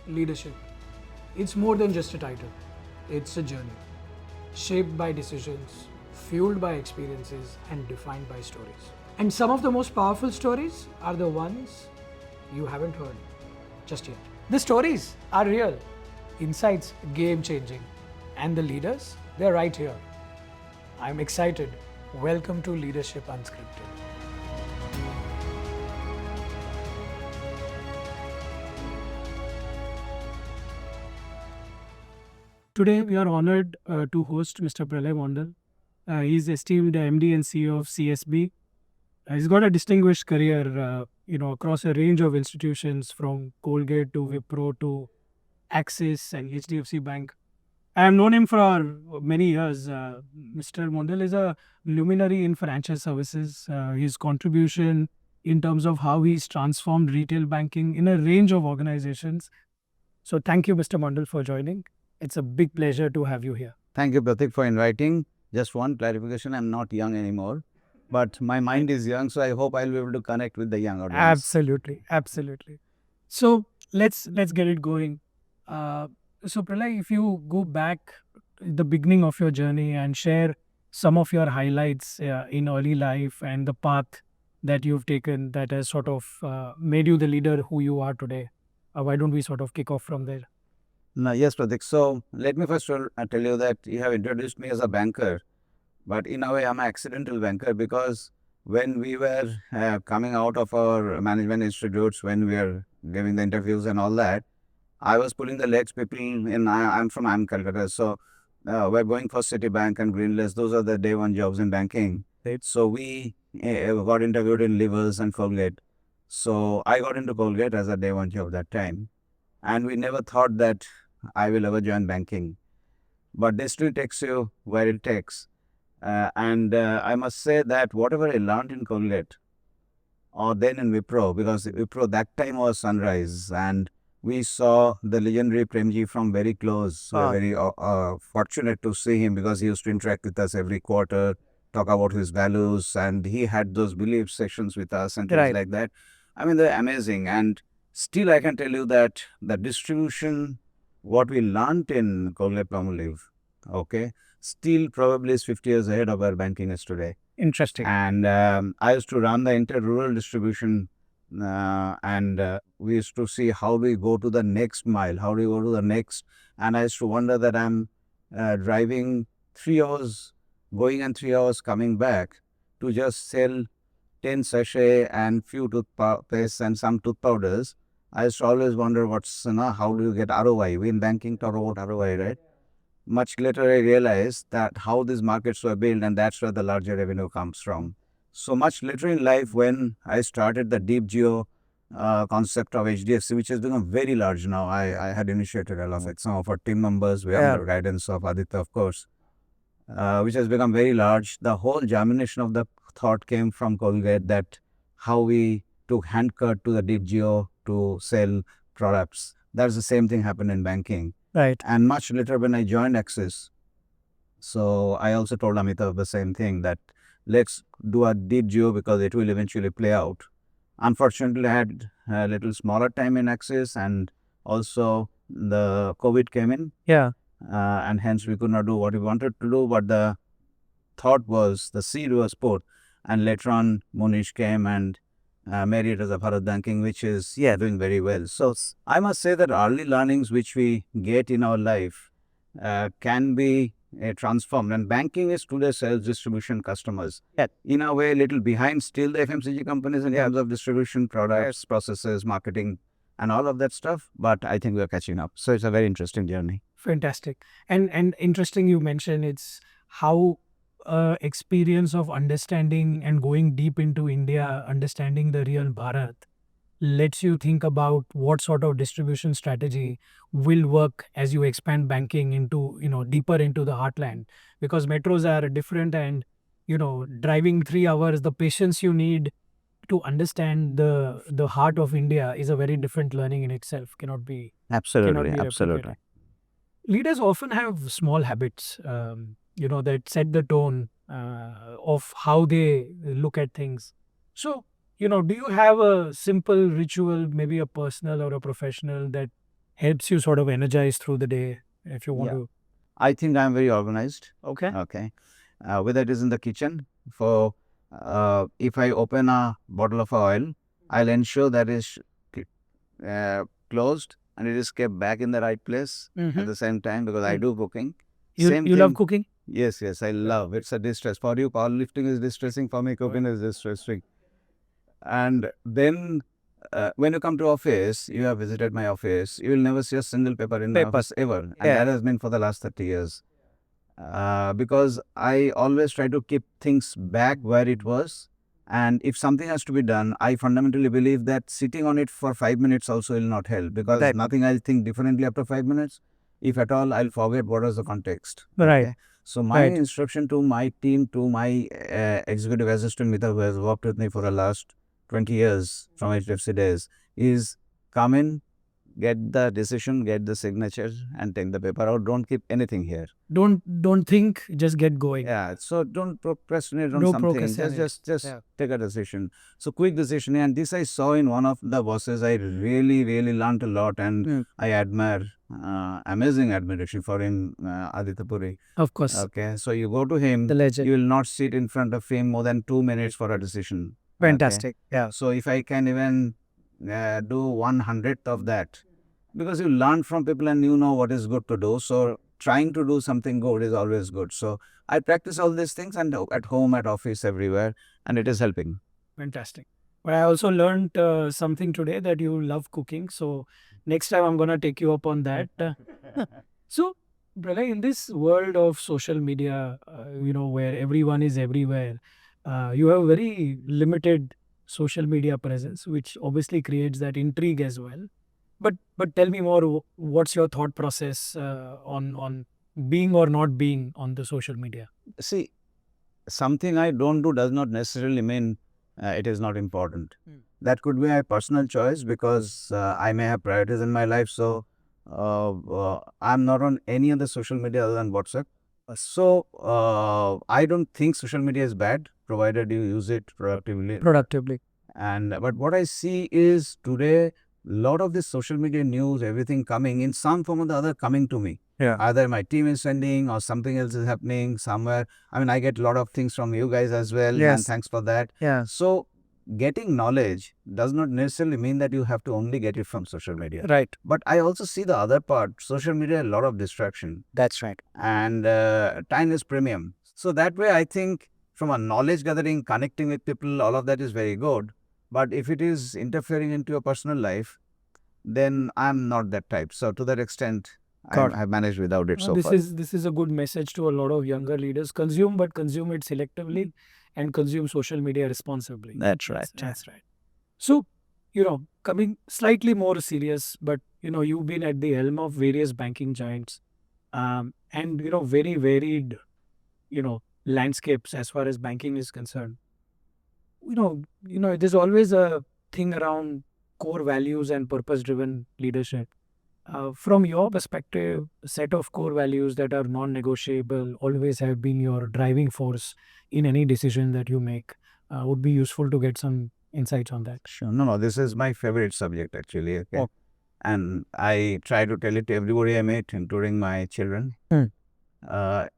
leadership. It's more than just a title. It's a journey, shaped by decisions, fueled by experiences, and defined by stories. And some of the most powerful stories are the ones you haven't heard just yet. The stories are real, insights game changing, and the leaders, they're right here. I'm excited. Welcome to Leadership Unscripted. Today, we are honored to host Mr. Pralay Mondal. He's esteemed MD and CEO of CSB. He's got a distinguished career, across a range of institutions from Colgate to Wipro to Axis and HDFC Bank. I have known him for many years. Mr. Mondal is a luminary in financial services. His contribution in terms of how he's transformed retail banking in a range of organizations. So thank you, Mr. Mondal, for joining. It's a big pleasure to have you here. Thank you, Pratik, for inviting. Just one clarification, I'm not young anymore, but my mind is young, so I hope I'll be able to connect with the young audience. Absolutely. So let's get it going. So Pralay, if you go back the beginning of your journey and share some of your highlights in early life and the path that you've taken that has sort of made you the leader who you are today. Why don't we sort of kick off from there? Yes, Pratik. So let me first tell you that you have introduced me as a banker, but in a way I'm an accidental banker because when we were coming out of our management institutes, when we were giving the interviews and all that, I was pulling the legs. People I'm from Calcutta, so we're going for Citibank and Greenless. Those are the day one jobs in banking. Right. So we got interviewed in Livers and Colgate. So I got into Colgate as a day one job that time, and we never thought that I will ever join banking. But destiny takes you where it takes. And I must say that whatever I learned in Colgate or then in Wipro, because Wipro that time was Sunrise and we saw the legendary Premji from very close. We are very fortunate to see him because he used to interact with us every quarter, talk about his values, and he had those belief sessions with us and things like that. I mean, they're amazing. And still, I can tell you that the distribution, what we learned in Colgate Palmolive, still probably is 50 years ahead of where banking is today. Interesting. And I used to run the inter-rural distribution and we used to see how we go to the next mile, how do we go to the next. And I used to wonder that I'm driving 3 hours, going and 3 hours coming back to just sell 10 sachet and few toothpaste and some tooth powders. I used to always wonder how do you get ROI? We in banking talk about ROI, right? Much later I realized that how these markets were built and that's where the larger revenue comes from. So much later in life when I started the deep geo concept of HDFC, which has become very large now. I had initiated a lot of it. Some of our team members, we have the guidance of Aditya, of course, which has become very large. The whole germination of the thought came from Colgate that how we took handcut to the deep geo to sell products. That's the same thing happened in banking. Right. And much later when I joined Axis, so I also told Amitabh the same thing that let's do a deep geo because it will eventually play out. Unfortunately, I had a little smaller time in Axis and also the COVID came in. And hence we could not do what we wanted to do, but the thought was, the seed was put, and later on Monish came and made it as a Bharat Banking, which is doing very well. So I must say that early learnings which we get in our life can be transformed, and banking is today sales distribution customers. In a way, a little behind still the FMCG companies in terms of distribution, products, processes, marketing, and all of that stuff. But I think we're catching up. So it's a very interesting journey. Fantastic. And interesting you mentioned it's how experience of understanding and going deep into India, understanding the real Bharat, lets you think about what sort of distribution strategy will work as you expand banking into, deeper into the heartland. Because metros are different and, driving 3 hours, the patience you need to understand the heart of India is a very different learning in itself. Cannot be replicated. Leaders often have small habits, that set the tone of how they look at things. So, do you have a simple ritual, maybe a personal or a professional, that helps you sort of energize through the day if you want Yeah. to. I think I'm very organized. Okay. Okay. Whether it is in the kitchen, for if I open a bottle of oil, I'll ensure that is closed and it is kept back in the right place at the same time, because I do cooking. Same You love thing. cooking? Yes, I love. It's a distress. For you, powerlifting is distressing. For me, cooking is distressing. And then when you come to office, you have visited my office, you will never see a single paper in my office ever. And that has been for the last 30 years. Because I always try to keep things back where it was. And if something has to be done, I fundamentally believe that sitting on it for 5 minutes also will not help, because nothing I'll think differently after 5 minutes. If at all, I'll forget what was the context. Right. Okay? So my instruction to my team, to my executive assistant Mita, who has worked with me for the last 20 years from HDFC days, is come in, get the decision, get the signature, and take the paper out. Don't keep anything here. Don't think, just get going. Yeah. So don't procrastinate on No something. procrastinate. Just take a decision. So quick decision. And this I saw in one of the bosses. I really, really learned a lot, and I admire, amazing admiration for him, Aditya Puri. Of course. Okay. So you go to him. The legend. You will not sit in front of him more than 2 minutes for a decision. Fantastic. Yeah. So if I can even do 1/100th of that, because you learn from people and you know what is good to do. So trying to do something good is always good. So I practice all these things, and at home, at office, everywhere, and it is helping. Fantastic. But I also learned something today, that you love cooking. So next time I'm going to take you up on that. So, Pralay, in this world of social media, where everyone is everywhere, you have very limited social media presence, which obviously creates that intrigue as well. But tell me more. What's your thought process on being or not being on the social media? See, something I don't do does not necessarily mean it is not important. That could be my personal choice, because I may have priorities in my life. So I'm not on any other social media other than WhatsApp. So I don't think social media is bad, provided you use it productively. And but what I see is today, lot of this social media news, everything coming in some form or the other, coming to me. Yeah. Either my team is sending or something else is happening somewhere. I mean, I get a lot of things from you guys as well, and thanks for that. Yeah. So getting knowledge does not necessarily mean that you have to only get it from social media. Right. But I also see the other part. Social media, a lot of distraction, That's right. and time is premium. So that way, I think from a knowledge gathering, connecting with people, all of that is very good. But if it is interfering into your personal life, then I'm not that type. So to that extent, I've managed without it so this far. This is a good message to a lot of younger leaders. Consume, but consume it selectively, and consume social media responsibly. That's right. That's right. So, coming slightly more serious, but you've been at the helm of various banking giants, and very varied, landscapes as far as banking is concerned. There's always a thing around core values and purpose-driven leadership. From your perspective, a set of core values that are non-negotiable, always have been your driving force in any decision that you make, would be useful to get some insights on that. Sure. No, this is my favorite subject actually. Okay. And I try to tell it to everybody I meet, including my children. There are,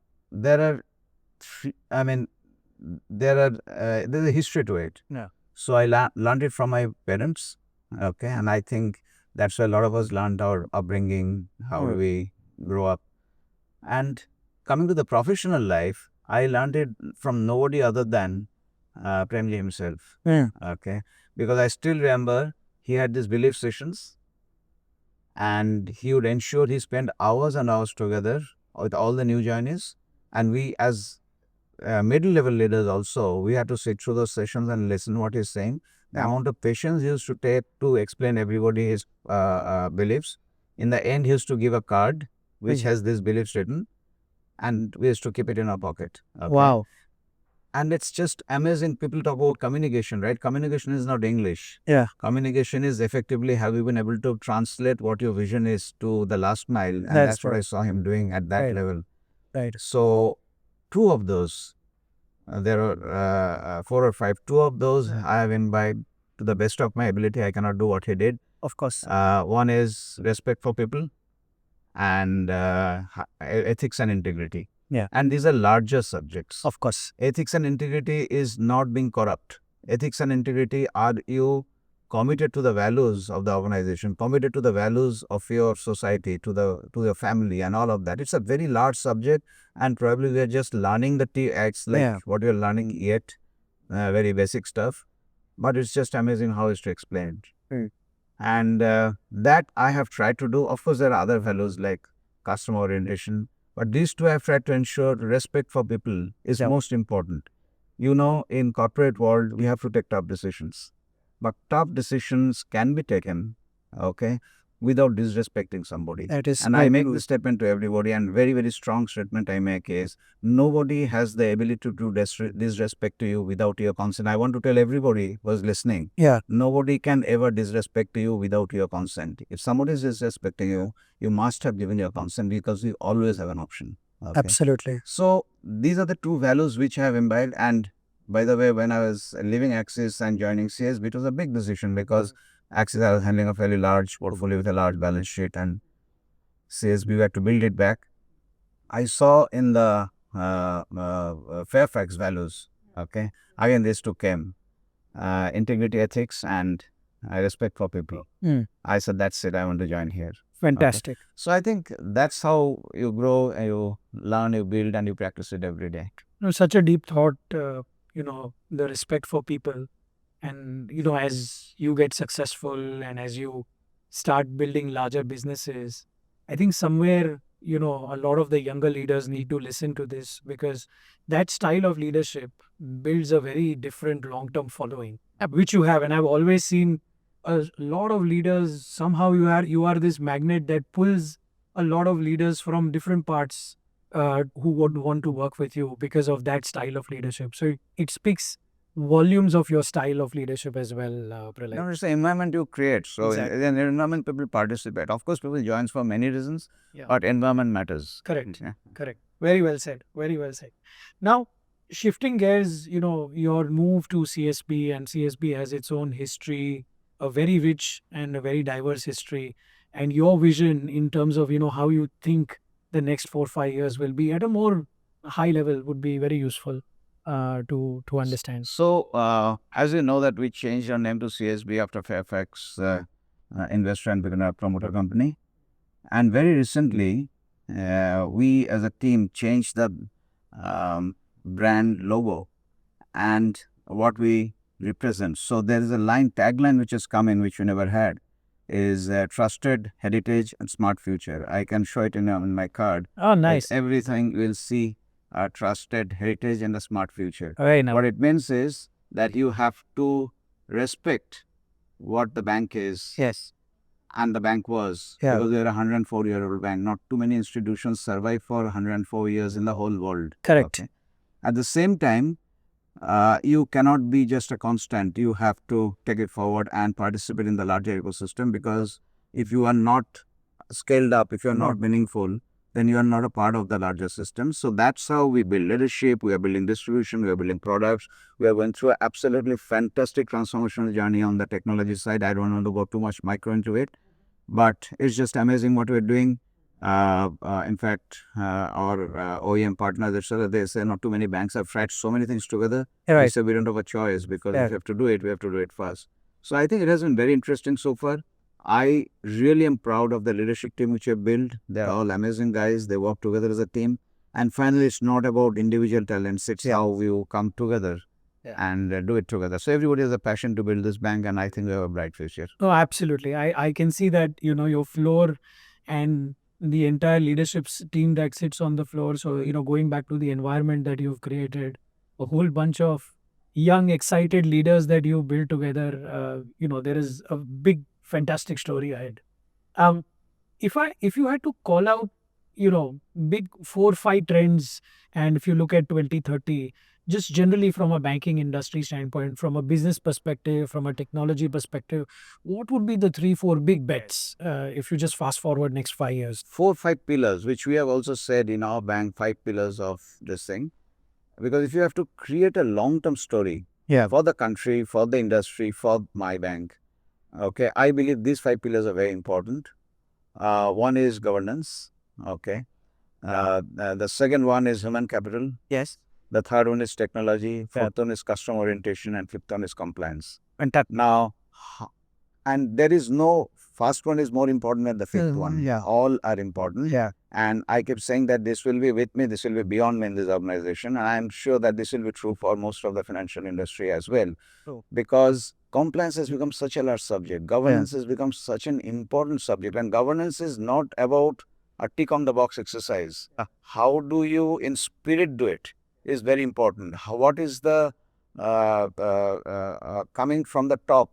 there's a history to it. Yeah. So I learned it from my parents. Okay. And I think that's where a lot of us learned our upbringing, how we grow up. And coming to the professional life, I learned it from nobody other than Premji himself. Okay. Because I still remember he had these belief sessions, and he would ensure he spent hours and hours together with all the new joinees. And we, as middle level leaders also, we had to sit through those sessions and listen what he's saying. The amount of patience he used to take to explain everybody his beliefs. In the end, he used to give a card which has these beliefs written, and we used to keep it in our pocket. Okay? Wow. And it's just amazing. People talk about communication, right? Communication is not English. Yeah. Communication is effectively, have you been able to translate what your vision is to the last mile? And that's what I saw him doing at that level. Right. So two of those, there are 4 or 5, two of those I have imbibed to the best of my ability. I cannot do what he did. Of course. One is respect for people and ethics and integrity. Yeah. And these are larger subjects. Of course. Ethics and integrity is not being corrupt. Ethics and integrity, are you committed to the values of the organization, committed to the values of your society, to your family and all of that. It's a very large subject, and probably we are just learning the it's like Yeah. what you're learning yet, very basic stuff, but it's just amazing how it's explained. And that I have tried to do. Of course, there are other values like customer orientation, but these two I have tried to ensure respect for people is Yeah. most important. You know, in corporate world, we have to take tough decisions, but tough decisions can be taken, okay, without disrespecting somebody. That is And I very make true. this statement to everybody, and very, very strong statement I make is nobody has the ability to do disrespect to you without your consent. I want to tell everybody who is listening, Yeah. nobody can ever disrespect you without your consent. If somebody is disrespecting you, you must have given your consent, because you always have an option. Okay? Absolutely. So these are the two values which I have imbibed. And by the way, when I was leaving Axis and joining CSB, it was a big decision, because Axis, I was handling a fairly large portfolio with a large balance sheet, and CSB, we had to build it back. I saw in the Fairfax values, okay, again these two came, integrity, ethics, and respect for people. I said, that's it, I want to join here. Fantastic. So I think that's how you grow, and you learn, you build, and you practice it every day. Such a deep thought, the respect for people. And, as you get successful and as you start building larger businesses, I think somewhere, a lot of the younger leaders need to listen to this, because that style of leadership builds a very different long-term following, which you have. And I've always seen a lot of leaders, somehow you are this magnet that pulls a lot of leaders from different parts who would want to work with you because of that style of leadership. So it speaks volumes of your style of leadership as well, Pralay. No, it's the environment you create. So Exactly. in the environment, people participate. Of course, people join for many reasons, Yeah. but environment matters. Correct. Yeah. Correct. Very well said. Very well said. Now, shifting gears, your move to CSB, and CSB has its own history, a very rich and a very diverse history, and your vision in terms of, how you think the next 4-5 years will be at a more high level would be very useful to understand. So, as you know that we changed our name to CSB after Fairfax investor and became a promoter company. And very recently, we as a team changed the brand logo and what we represent. So there is a tagline which has come in, which we never had, is trusted heritage and smart future. I can show it in my card. Oh, nice. Everything we'll see a trusted heritage and a smart future. Very nice. What it means is that you have to respect what the bank is. Yes. And the bank was, Yeah. because they're a 104-year-old bank. Not too many institutions survive for 104 years in the whole world. Correct. Okay? At the same time, you cannot be just a constant. You have to take it forward and participate in the larger ecosystem, because if you are not scaled up, if you are not meaningful, then you are not a part of the larger system. So that's how we build leadership. We are building distribution. We are building products. We are going through an absolutely fantastic transformational journey on the technology side. I don't want to go too much micro into it, but it's just amazing what we're doing. In fact, our OEM partners, etc., they say not too many banks have tried so many things together. Right. They say we don't have a choice, because Yeah. if we have to do it, we have to do it fast. So I think it has been very interesting so far. I really am proud of the leadership team which we have built. They're all amazing guys. They work together as a team. And finally, it's not about individual talents. It's how you come together and do it together. So everybody has a passion to build this bank, and I think we have a bright future. Oh, absolutely. I can see that, your floor and the entire leadership team that sits on the floor. So, going back to the environment that you've created, a whole bunch of young, excited leaders that you built together, there is a big, fantastic story ahead. If you had to call out, big 4-5 trends, and if you look at 2030, just generally from a banking industry standpoint, from a business perspective, from a technology perspective, what would be the 3-4 big bets if you just fast forward next 5 years? 4-5 pillars, which we have also said in our bank, 5 pillars of this thing. Because if you have to create a long-term story for the country, for the industry, for my bank, Okay, I believe these 5 pillars are very important. One is governance. Okay. The second one is human capital. Yes. The third one is technology. Fourth one is customer orientation, and fifth one is compliance. Now, and there is no first one is more important than the fifth one. Yeah. All are important. Yeah. And I keep saying that this will be with me, this will be beyond me in this organization. And I'm sure that this will be true for most of the financial industry as well. True. Because compliance has become such a large subject. Governance has become such an important subject. And governance is not about a tick on the box exercise. How do you in spirit do it is very important. What is the coming from the top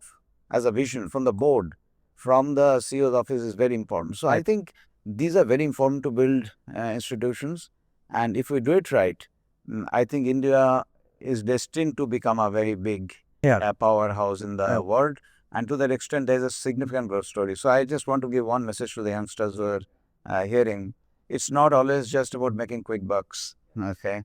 as a vision from the board, from the CEO's office is very important. So I think these are very important to build institutions. And if we do it right, I think India is destined to become a very big powerhouse in the world. And to that extent, there's a significant growth story. So I just want to give one message to the youngsters who are hearing. It's not always just about making quick bucks. Okay.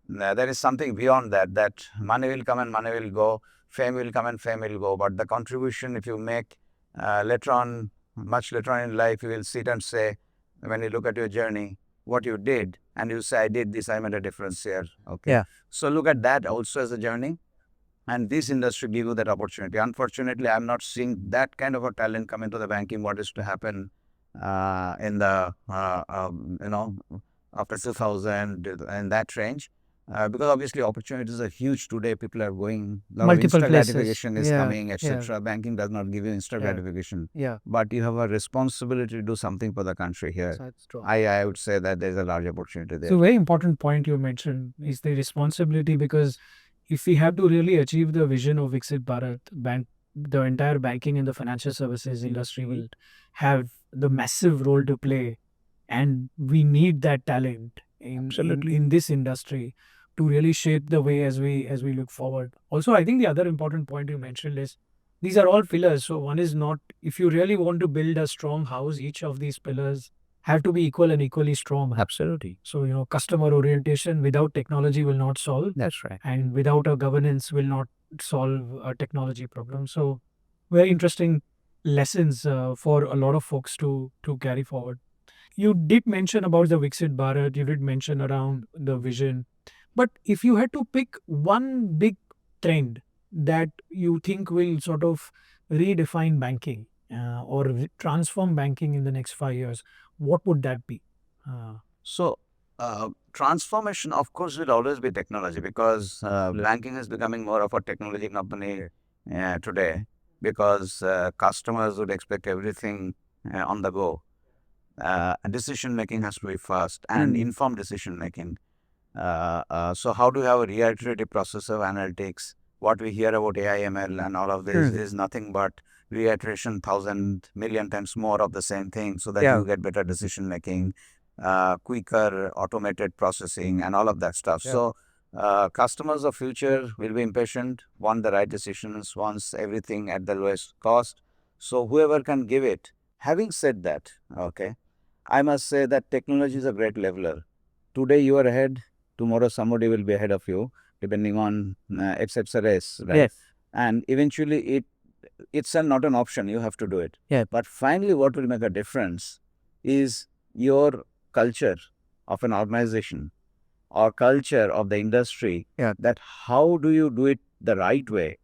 There is something beyond that, that money will come and money will go, fame will come and fame will go. But the contribution, if you make later on, much later on in life, you will sit and say, when you look at your journey, what you did, and you say, I did this, I made a difference here. Okay. Yeah. So look at that also as a journey. And this industry give you that opportunity. Unfortunately, I'm not seeing that kind of a talent come into the banking. What is to happen in the, after 2000 and that range. Because obviously opportunities are huge today. People are going, Multiple instant places. gratification is Yeah, coming, etc. Banking does not give you instant Yeah. gratification. Yeah. But you have a responsibility to do something for the country here. That's true. I would say that there's a large opportunity there. So very important point you mentioned is the responsibility, because if we have to really achieve the vision of Viksit Bharat, the entire banking and the financial services industry will have the massive role to play, and we need that talent in this industry to really shape the way as we look forward. Also, I think the other important point you mentioned is these are all pillars. So one is not, if you really want to build a strong house, each of these pillars have to be equal and equally strong. Absolutely. So, customer orientation without technology will not solve. That's right. And without a governance will not solve a technology problem. So very interesting lessons for a lot of folks to carry forward. You did mention about the Viksit Bharat, you did mention around the vision. But if you had to pick one big trend that you think will sort of redefine banking or transform banking in the next 5 years, what would that be? So, transformation, of course, will always be technology, because banking is becoming more of a technology company today, because customers would expect everything on the go. Decision making has to be fast and informed decision making. So, how do you have a reiterative process of analytics? What we hear about AI, ML, and all of this is nothing but reiteration, 1,000,000,000 times more of the same thing, so that you get better decision making, quicker automated processing, and all of that stuff. So customers of future will be impatient, want the right decisions, wants everything at the lowest cost. So whoever can give it. Having said that, okay, I must say that technology is a great leveler. Today you are ahead, tomorrow somebody will be ahead of you, depending on it's a race, right? Yes. And eventually it's not an option, you have to do it. Yeah. But finally what will make a difference is your culture of an organization or culture of the industry, that how do you do it the right way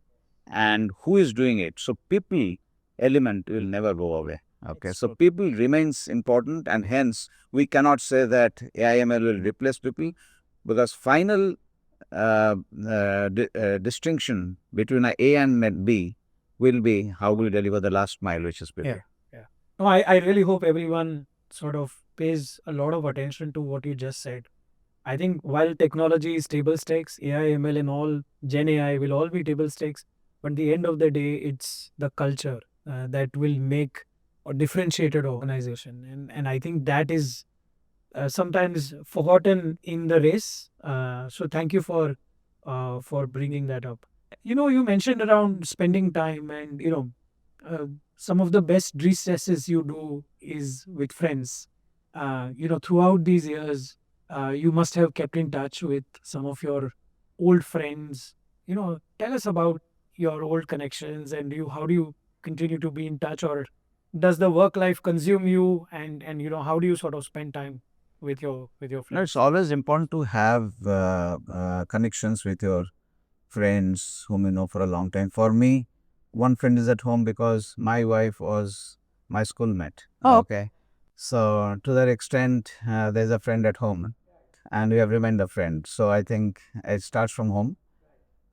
and who is doing it. So people element will never go away. Okay, It's so true. people remains important, and hence we cannot say that AIML will replace people, because final distinction between A and B will be how we deliver the last mile, which is people. Yeah. No, I really hope everyone sort of pays a lot of attention to what you just said. I think while technology is table stakes, AI, ML, and all Gen AI will all be table stakes. But at the end of the day, it's the culture that will make a differentiated organization, and I think that is sometimes forgotten in the race. So thank you for bringing that up. You mentioned around spending time, and some of the best recesses you do is with friends. Throughout these years, you must have kept in touch with some of your old friends. Tell us about your old connections, and how do you continue to be in touch, or does the work life consume you? And how do you sort of spend time with your No, friends? it's always important to have connections with your friends whom you know for a long time. For me, one friend is at home because my wife was my schoolmate. Oh. Okay. So to that extent, there's a friend at home and we have remained a friend. So I think it starts from home.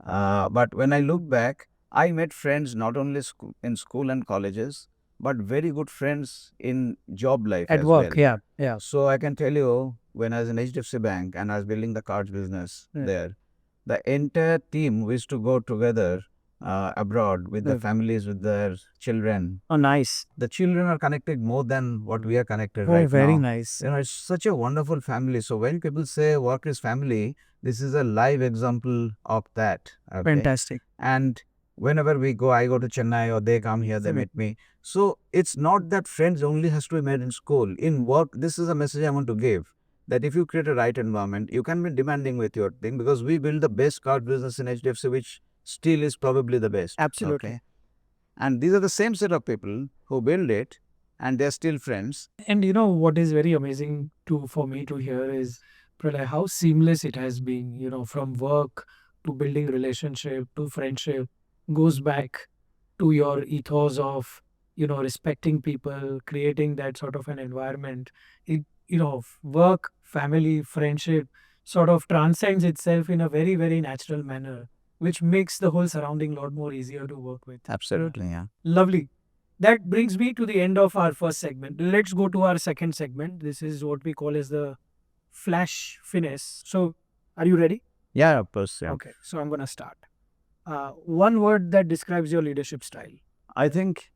But when I look back, I met friends not only in school and colleges, but very good friends in job life At as work, well. yeah. So I can tell you, when I was in HDFC Bank and I was building the cards business there, the entire team used to go together abroad with the families, with their children. Oh, nice. The children are connected more than what we are connected Oh, right very now. nice. You know, it's such a wonderful family. So when people say work is family, this is a live example of that. Okay? Fantastic. And whenever we go, I go to Chennai or they come here, they meet me. So it's not that friends only has to be made in school. In work, this is a message I want to give. That if you create a right environment, you can be demanding with your thing, because we build the best card business in HDFC, which still is probably the best. Absolutely. Okay? And these are the same set of people who build it and they're still friends. And what is very amazing for me to hear is, Pralay, how seamless it has been, from work to building relationship to friendship, goes back to your ethos of, respecting people, creating that sort of an environment. It, work, family, friendship sort of transcends itself in a very, very natural manner, which makes the whole surrounding a lot more easier to work with. Absolutely, yeah. Lovely. That brings me to the end of our first segment. Let's go to our second segment. This is what we call as the flash finesse. So, are you ready? Yeah, of course. Yeah. Okay, so I'm going to start. One word that describes your leadership style. I think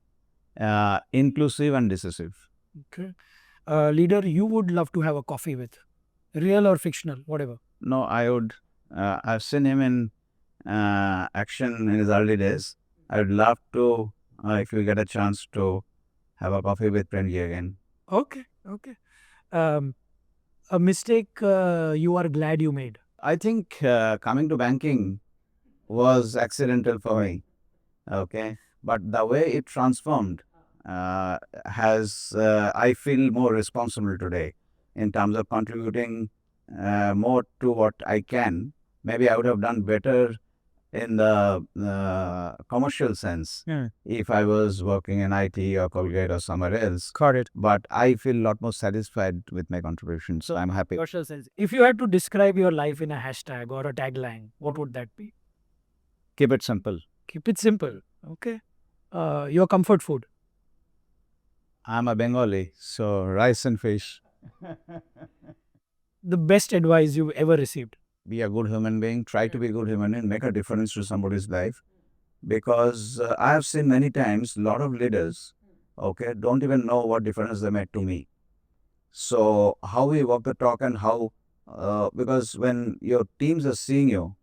inclusive and decisive. Okay. Leader you would love to have a coffee with, real or fictional, whatever. No, I would. I've seen him in action in his early days. I would love to, if you get a chance to have a coffee with Pralay again. Okay, okay. A mistake you are glad you made. I think coming to banking was accidental for me. Okay. But the way it transformed I feel more responsible today in terms of contributing more to what I can. Maybe I would have done better in the commercial sense if I was working in IT or Colgate or somewhere else. Got it. But I feel a lot more satisfied with my contribution. So I'm happy. Commercial sense. If you had to describe your life in a hashtag or a tagline, what would that be? Keep it simple. Keep it simple. Okay. Your comfort food. I'm a Bengali, so rice and fish. The best advice you've ever received. Be a good human being, try to be a good human being, make a difference to somebody's life. Because I have seen many times a lot of leaders, okay, don't even know what difference they made to me. So how we walk the talk and how, because when your teams are seeing you,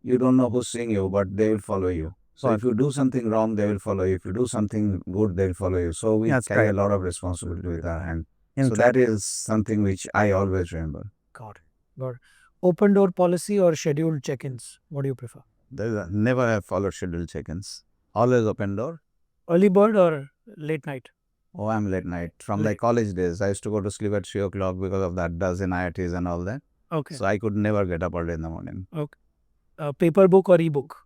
you don't know who's seeing you, but they will follow you. So if you do something wrong, they will follow you. If you do something good, they will follow you. So we carry a lot of responsibility with our hand. So that is something which I always remember. Got it. Got it. Open door policy or scheduled check-ins? What do you prefer? Never have followed scheduled check-ins. Always open door. Early bird or late night? Oh, I'm late night. From my college days, I used to go to sleep at 3 o'clock because of that dozen IITs and all that. Okay. So I could never get up early in the morning. Okay. Paper book or ebook?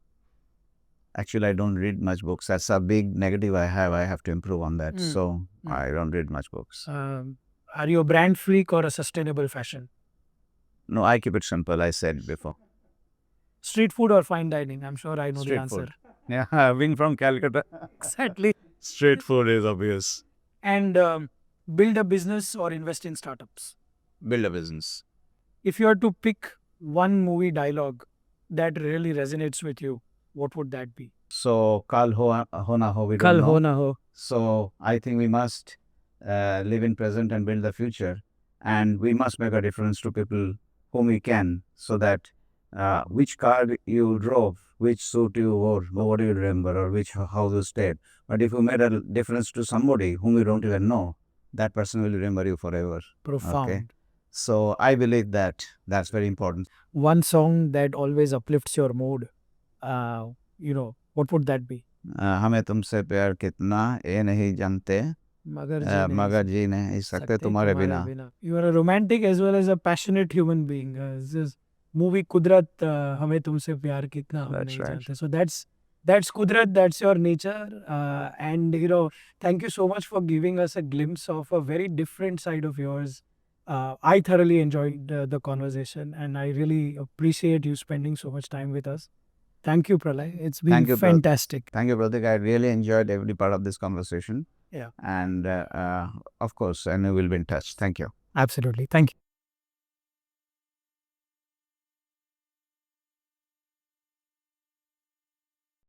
Actually, I don't read much books. That's a big negative I have. I have to improve on that. So I don't read much books. Are you a brand freak or a sustainable fashion? No, I keep it simple. I said before. Street food or fine dining? I'm sure I know the answer. Food. Yeah, being from Calcutta. Exactly. Street food is obvious. And build a business or invest in startups? Build a business. If you are to pick one movie dialogue that really resonates with you, what would that be? So, Kal ho na ho, we Kal don't know. ho na ho. So, I think we must live in present and build the future. And we must make a difference to people whom we can, so that which car you drove, which suit you wore, nobody will remember, or which house you stayed. But if you made a difference to somebody whom you don't even know, that person will remember you forever. Profound. Okay? So I believe that that's very important. One song that always uplifts your mood, what would that be? हमें तुमसे प्यार कितना ये नहीं जानते मगर जी नहीं सकते तुम्हारे बिना. You are a romantic as well as a passionate human being. This movie Kudrat, हमें तुमसे प्यार कितना हम That's नहीं right. जानते. So that's Kudrat, that's your nature. And thank you so much for giving us a glimpse of a very different side of yours. I thoroughly enjoyed the conversation, and I really appreciate you spending so much time with us. Thank you, Pralay. It's been Thank you, Pratik. fantastic. Thank you, Pratik. I really enjoyed every part of this conversation. Yeah. And of course, and we will be in touch. Thank you. Absolutely. Thank you.